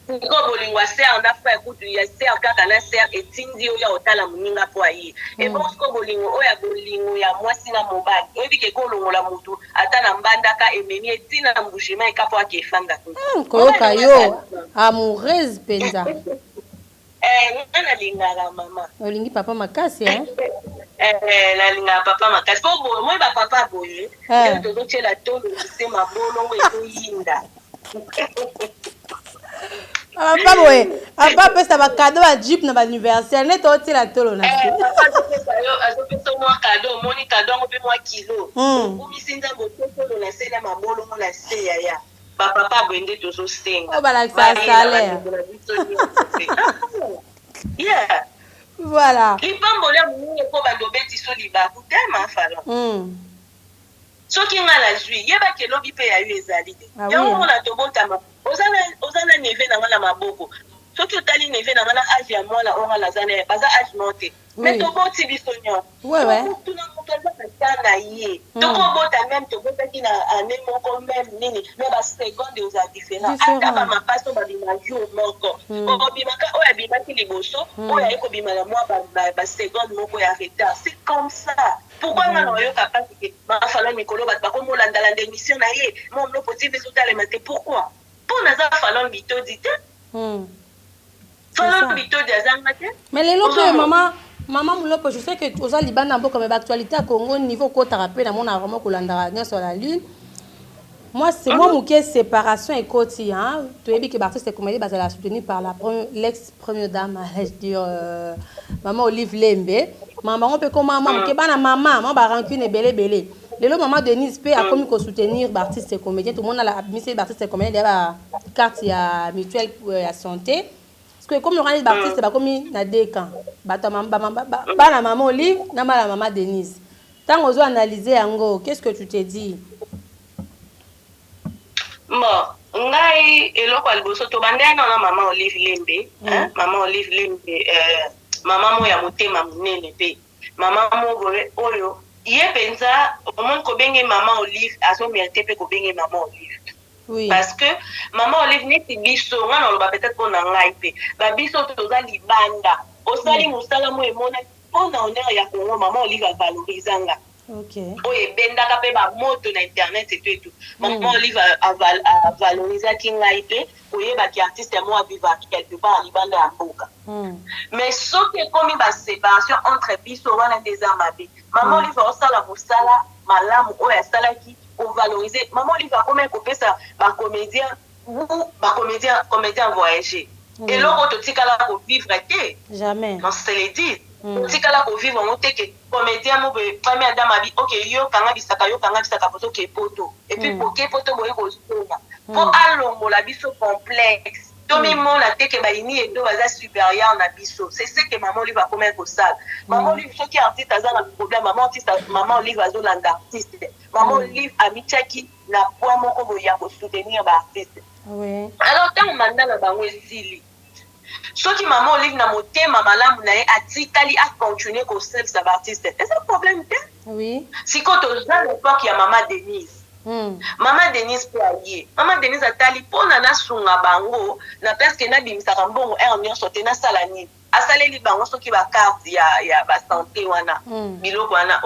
Speaker 1: ko bolingo ser na fa kutu ya ser kaka na ser etindi yo ya otala muninga po ayi e bon ko bolingo oya bolingo ya mwasi na mobali oyebi ke kolongola mutu ata na mbandaka ememi etina na mbushima ekapo akefanga
Speaker 3: koyoka yo amoureuse penza
Speaker 1: nana lingaka mama
Speaker 3: olingi papa makasi hein
Speaker 1: nalingaka papa makasi po boye moi bapapa boye tozotiela tolo se mabolongo ekoyinda
Speaker 3: papa boye papa pesa bakado ba jeep na baanniversaire nde tootila tolo na se
Speaker 1: azopesa mwa kado omoni kado yango mpe mwa kilo okumisi nzambo totolo na se na mabolongo na se yaya bapapa boye nde tozosenga
Speaker 3: balakisa salaire voilà
Speaker 1: lipambo lia moninge mpo bandobeti so libaku te mafala soki nga na zwi yebaki elobi mpe ya yo ezali te yango mona tobotama oza na neve na nga na maboko soki otali neve na nga na age ya mwana onga naza na ye baza age mo te mais toboti biso nyonso tuna moto aza na ta na ye tokobota meme tobotaki na ane moko meme nini me baseconde oza différent ata bamapasi o babima jour moko obimaka oyo abimaki liboso oyo aye kobima na mwa baseconde moko ya retard c'est comme ça pourquoi nga na oyoka mpasi ke bafala mikolo bato bakomolandalanda émission na ye momlo poti mpe ezotalema te pourquoi mpo naza falon bitodi te falon bitodi azanga te
Speaker 3: mais lelo mpe mama Mulopo, je sais que aux Liban comme l'actualité à Congo niveau côte rappelé dans mon vraiment kolanda sur la lune. Moi c'est moi qui séparation et côté hein. Tu as vu que l'artiste est comédie basé la soutenue par l'ex première dame je dire maman Olive Lembe. Maman on peut comment maman que bana maman ba rancune belé. Lelo maman Denise P a comme soutenir l'artiste et comédien tout le monde a la mise l'artiste et comédien il y a carte ya mutuelle à santé. Parce que comme le rang d'artiste, c'est comme na deux camps. Bana maman Olive, na la maman Denise. Tant on a analysé Ango, qu'est-ce que tu t'es dit?
Speaker 1: Bon, ngai eloko aliboso to bandé na maman Olive Lembe, hein? Maman Olive Lembe, maman mo ya motema munene pe. Maman mo boye oyo, ye penza au monde ko benge maman Olive, aso mérité pe ko benge maman Olive.
Speaker 3: Oui.
Speaker 1: Parce que maman Olive neti biso ngana on va peut-être pour ngai pe ba biso toza libanda osali musala mo emona pona honneur ya Congo maman Olive a valorisanga
Speaker 3: OK
Speaker 1: oye bendaka pe ba moto na internet et tout maman Olive a valoriser ki ngai pe oyeba ki artiste mo a vivre quelque part libanda ya mboka mais soki komi ba séparation entre biso wana des amabe maman Olive osala musala malamu oya salaki pour valoriser maman Olive a combien kopesa ba comédien voyager et l'autre totikala ko vivre te
Speaker 3: jamais
Speaker 1: on se le dit totikala ko vivre on te que comédien mo be première dame abi OK yo kanga bisaka poto ke poto et puis pour ke poto boye ko sona pour alongo la biso complexe Tomi mona te ke ba ini edo baza supérieur na biso c'est ce que maman Olive a combien ko sala maman Olive soki artiste azana problème maman Olive azolanda artiste maman Olive amichaki na point moko boya ko soutenir ba artiste.
Speaker 3: Oui.
Speaker 1: Alors tant mandat na bango esili. Soki maman Olive na motema malamu na ye atikali a continuer ko service ba artiste. Est-ce un problème te?
Speaker 3: Oui.
Speaker 1: Si quand on a l'époque ya maman Denise. Mama Denise po aye. Mama Denise atali pona na sunga bango na presque na bimisaka mbongo nyonso te na sala nini. Asaleli bango soki ba carte ya ba santé wana. Biloko wana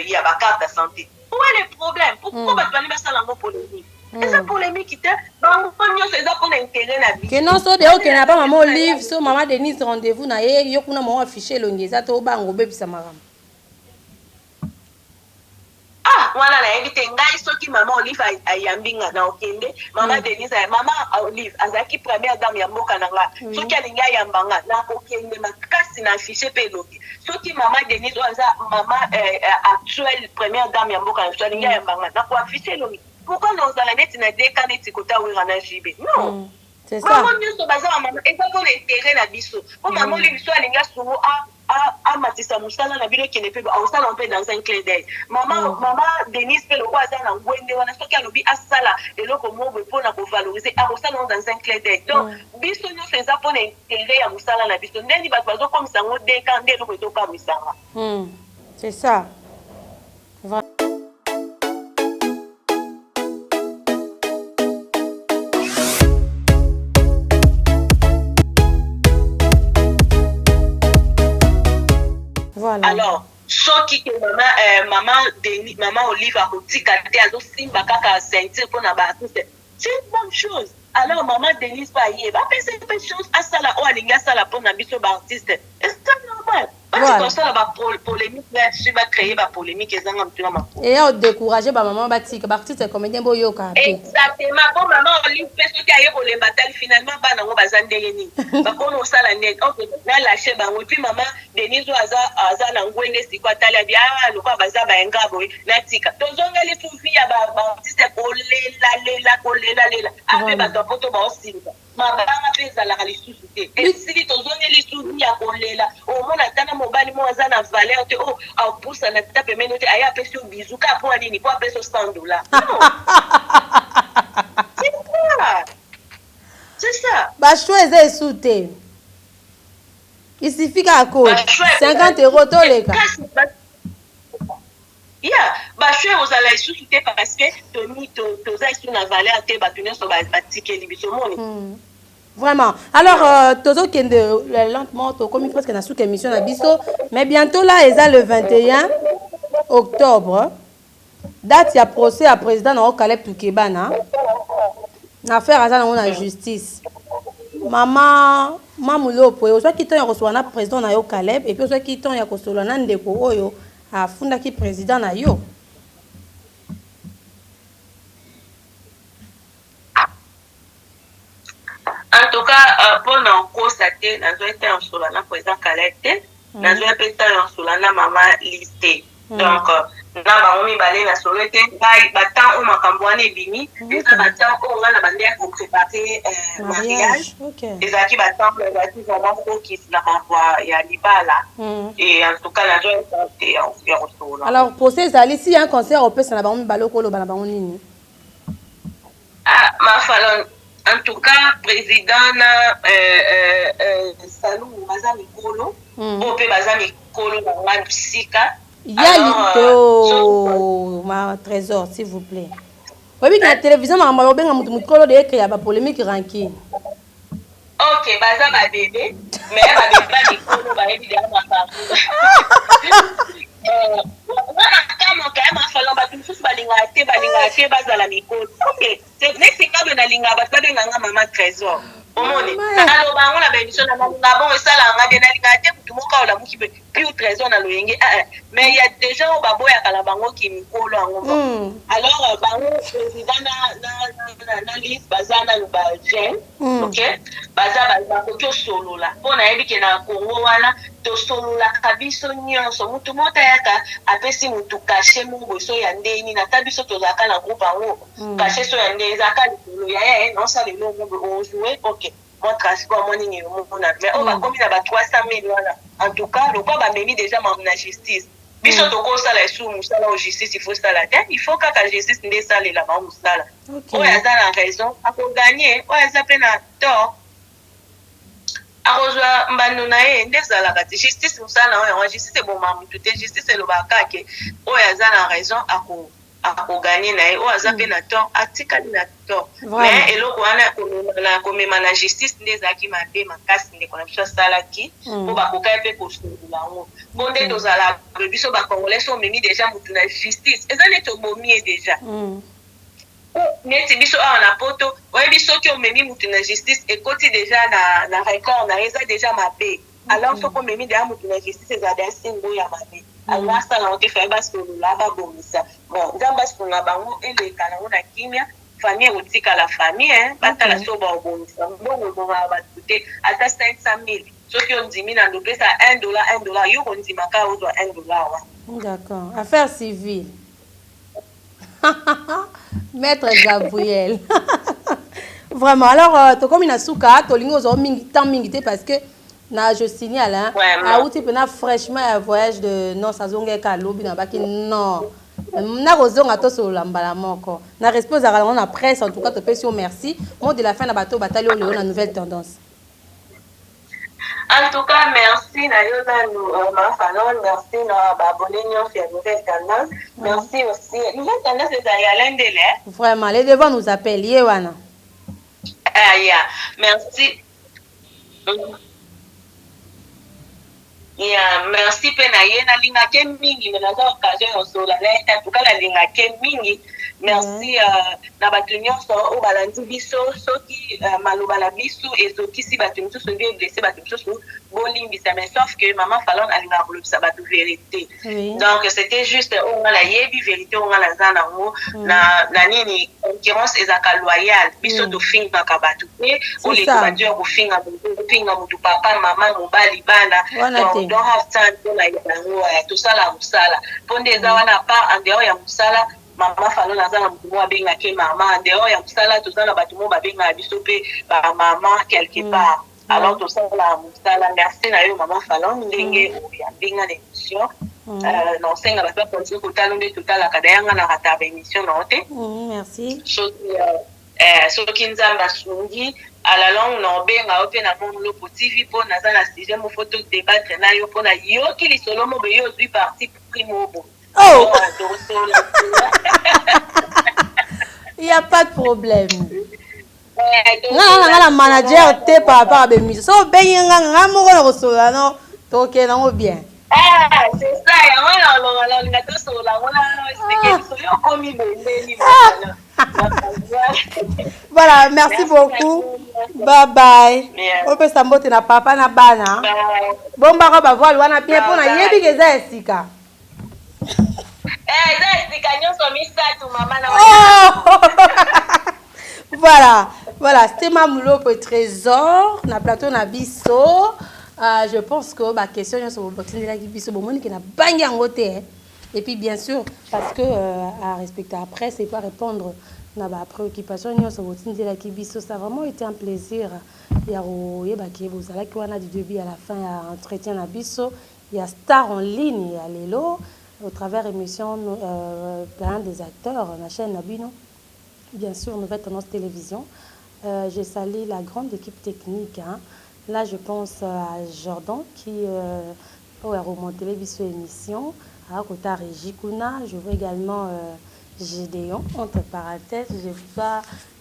Speaker 1: ya ba carte de santé. Où est le problème? Pourquoi ba bani ba sala ngo polémique? Eza polémique te bango nyonso eza pona intérêt na biso.
Speaker 3: Que non so de ok na pas maman Olive so Mama Denise rendez-vous na ye yokuna mo afficher longeza to bango bebisa makambo.
Speaker 1: Wana na yebi te ngai soki Mama Olive ayambinga na okende Mama Denise Mama Olive azaki première dame ya mboka na nga soki alingi ayambanga na okende makasi na affiche pe loki soki Mama Denise oza mama actuelle première dame ya mboka na so alingi ayambanga na ko affiche loki pourquoi nous allons neti na deka neti kota wira na jibe non
Speaker 3: c'est ça
Speaker 1: maman nyonso baza mama eza pona intérêt na biso po Mama Olive so alingi asungo matisa musala na bino kene pe osala mpe dans un clin d'œil mama Denise pe loko aza na ngwende wana soki alobi asala eloko moko mpona kovaloriser akosala dans un clin d'œil donc biso nyonso eza mpona intérêt ya mosala na biso ndeni bato bazokomisa ngo deka nde eloko ezokamisanga
Speaker 3: c'est ça. Voilà.
Speaker 1: Alors, soki que Mama Olive a kotika te azosimba kaka ceinture pour na ba c'est une bonne chose. Alors Mama Denise ba yeba c'est une bonne chose asala o alingi asala pour na biso ba artiste. C'est normal. Parce que ça va polémique là-dessus va créer ba polémique ezanga mtuna ma.
Speaker 3: Et on décourager ba maman batika ba artiste comédien boyoka.
Speaker 1: Exactement. Bon Mama Olive peut soki aye ko le battle finalement ba nango bazandenge ni. Ba kono sala net. OK, na lâcher ba puis Mama Denise aza na ngwende sikwa tali bia lokwa baza ba engabo na tika. Tozonga le sufi ya ba artiste kolela ape ba poto ba osinga. Mabanga pesa la lisusu te. Et si tozonga le sufi ya kolela o mona tana mobali mo aza na valeur te o poussa na tape meno te aya pesa bizu ka po nini po pesa $100. Non. C'est ça.
Speaker 3: Ba choix est souté. Il suffit qu'à cause 50 € to les gars.
Speaker 1: Bah je aux ala souté parce que Tony toza sur la valeur te batuner sur ba ticket libiso moni.
Speaker 3: Vraiment. Alors tozo kende lentement to comme presque na sous émission na biso mais bientôt là ils a le 21 octobre date ya procès à président na Caleb Toukebana. Na affaire aza na justice. Maman Mamulo po o qui ton ya kosola na président na yo Caleb et puis o qui ton ya kosola na ndeko oyo afunda ki président na yo.
Speaker 1: En tout cas pour nous constater dans un temps sur la président Caleb dans un temps sur la maman liste donc na ba omi balé na solete bai batan o makambwane bini eza batan o ngana bande ko préparer mariage ezaki batan ezaki vraiment focus na kwa ya libala et en tout cas la joie est en retour.
Speaker 3: Alors pour ces ali si un concert au pesa na ba omi baloko lo bana ba nini
Speaker 1: ma falon en tout cas président na Salou Bazami Kolo o pe Bazami Kolo na Sika.
Speaker 3: Il y a l'idée, ma trésor, s'il vous plaît. Oui, la télévision, ma maman, on a des écrits, il y a des polémiques ranking.
Speaker 1: Ok, baza ma bébé, mais ma bébé va micro, va évidemment ma femme. Kama kama falon ba tu fusu balingate bazala micro. Ok, c'est next quand na linga ba sabe nganga mama trésor. Omoni. Alors ba ngona ba émission na nga bon esala nga de na lingate tout moka ola muki plus trésor na loyenge mais il y a des gens ba boya kala bango ki mikolo ngo. Alors bango président na liste bazana ba jeune. OK? Baza ba ko solo la. Pona yebi ke na Congo wana to solo la kabiso nyonso mutu mota yaka apesi mutu kashe mungo so ya ndeni na tabiso to zaka na groupe ango kashe so ya ndeni zaka lo ya non ça le nom on jouer OK mon transport mon nini mon mais on va combien ba 300,000 wana en tout cas le quoi ba memi déjà na justice biso to ko sala sous musala au justice il faut sala il faut que la justice ndé sala la ba musala o ya za na raison a ko gagner o ya za pe na tort arozwa mbano na ye ndezala kati justice musala oyo justice bon mamu tout justice lo bakake oyo aza na raison akoganye na ye oyo aza mpe na tort atikali na tort mais eloko wana komema na justice nde ezalaki mabe makasi ndeko na biso asalaki mpo bakokai mpe kosolola yango mpo nde tozala biso bacongolais so omemi deja motu na justice eza neti obomi ye deja neti biso awa na poto oyebi soki omemi motu na justice ekoti deja na record na ye eza deja mabe alors soki omemi deja motu na justice eza deja singo ya mabe alors asala ngo te faye basolola babomisa bon nzambe asunga bango eleka nango na kimia famille ekotikala famille batala so baobomisa mbongo ebomaka bato te ata 500,000 soki ondimi na ndopesa $1 yo kondimaka ozwa $1 wa
Speaker 3: d'accord affaire civile Maître Gabriel. Vraiment, alors, tu comme une souka, tu as tant mingi parce que je signale, hein, à où tu peux fraîchement un voyage de non, ça zongue kalobi na baki non. Na rozong ato so lambala moko. Na respose à la presse en tout cas te peux sur merci. Mot de la fin na bateau bataille au la nouvelle tendance.
Speaker 1: En tout cas, merci Nayola Mafanon, merci na abonné sur la nouvelle tendance. Merci aussi. Nouvelle tendance c'est Alain Delé.
Speaker 3: Vraiment, les devants nous appellent Yewana.
Speaker 1: Ah yeah, merci. Yeah, merci pena yena linga ke mingi na za occasion yo so la en tout cas la linga ke mingi. Merci na batu nyonso o balandi biso soki maloba la biso ezoki si batu misusu bien blessé batu misusu bolimbisa mais sauf que maman Falon alinga kolobisa batu vérité. Donc c'était juste on la yebi vérité on la zana ngo na nini concurrence ezaka loyal biso to finga ka batu pe o le ba dio ko finga mutu papa maman mobali bana don't have time to like to sala musala ponde za wana pa andeo ya musala mama Falon azana mutu mo abenga ke mama andeo ya musala to sala batu mo babenga biso pe ba mama quelque part alors to sala musala merci na yo mama Falon ndenge ya benga l'émission non senga ba pa continue ko talonde to tala kadayanga na rata émission non te
Speaker 3: merci
Speaker 1: soki nzamba sungi à la longue na obenga ope na mono po TV po na za na sujet mo photo débattre na yo po na yo ki li solo mo be yo zui parti primo bo
Speaker 3: oh il y a pas de problème nga la manager te par rapport à bemi so benga nga mo ko sola no to ke na mo bien
Speaker 1: c'est ça ya wala nga to sola wala c'est que yo komi bendeli
Speaker 3: voilà, merci beaucoup. Bye bye. On peut s'emboter na papa na bana. Bon bako ba voir wana bien pour na yebi ke za esika.
Speaker 1: Za esika nyonso misatu mama na.
Speaker 3: Voilà, c'était Mamuloko Trésor na plateau na biso. Je pense que ba question nyonso bo boxing la biso bo moni ke na bangi ngote. Et puis bien sûr parce que à respecter après c'est pas répondre na ba préoccupation nyonso botindi la kibiso ça a vraiment été un plaisir ya yeba ki vous allez qui wana du début à la fin à entretien na biso il y a star en ligne ya lelo au travers émission plein des acteurs na chaîne Nabino bien sûr nouvelle tendance télévision je salue la grande équipe technique hein. Là je pense à Jordan qui a remonté les biso émission à côté Régie Kuna je vois également Gédéon, entre parenthèses,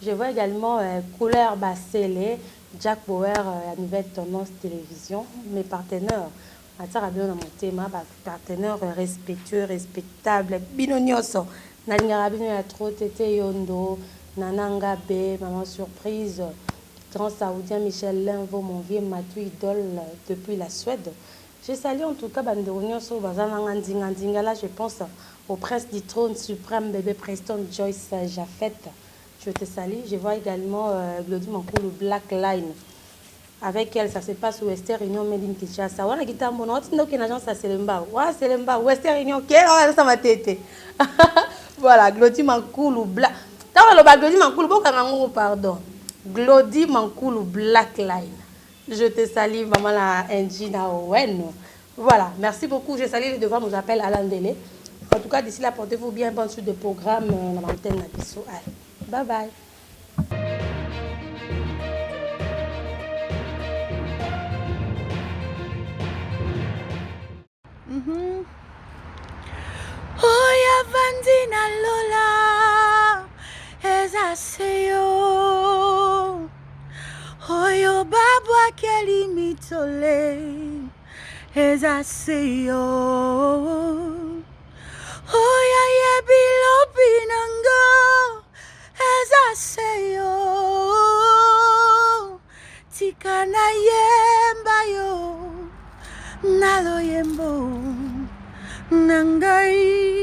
Speaker 3: je vois également Couleur Bassélé, Jack Bauer, la nouvelle tendance télévision, mes partenaires, partenaires respectueux, respectables, Binonioso, Nangarabino ya trop Tété Yondo, Nananga B, Maman Surprise, Grand Saoudien Michel Linvo, mon vieux Matou idole depuis la Suède. Je salue en tout cas Banderonioso, Bazanangandinga, là je pense au prince du trône suprême, bébé Preston Joyce Jaffet. Je te salue. Je vois également Glody Mankoulou Black Line. Avec elle, ça se passe au Western Union Made in Kinshasa. On a guitare mon autre, donc une agence à Selemba. Ouais, Selemba, Western Union, quelle heure ça m'a tété. Voilà, Glody Mankoulou Black. T'as le Glody Mankoulou, pardon. Glody Mankoulou Black Line. Je te salue, maman la Engina Owen. Voilà, merci beaucoup. Je salue les devants, nous appelle Alain Delé. En tout cas, d'ici là, portez-vous bien. Bonne suite de programme. La antenne Nabiso. Bye bye.
Speaker 4: Oh, Bandina Lola Ezaseyo Oyo babwa keli mitole Ezaseyo Oya yebilo binanga Ezaseyo Tikana yemba yo Nalo yembo Nangai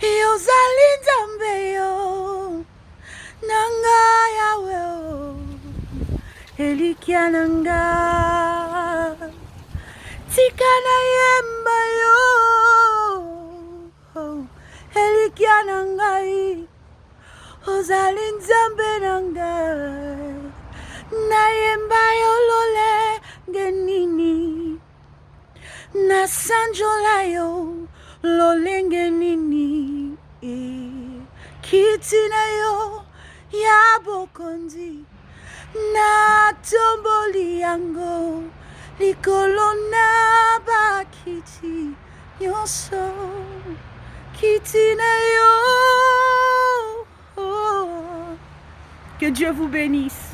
Speaker 4: Yo zalinzambe yo Nanga yawe Elikia nanga Tikana yemba yo Elikia nangai Ozalinzambe nangai Na yemba yo lole genini Na sanjola yo lolenge nini Kitina yo ya bokondi Na tomboli yango Likolo na bakiti Nyonso Kitina yo Que Dieu vous bénisse.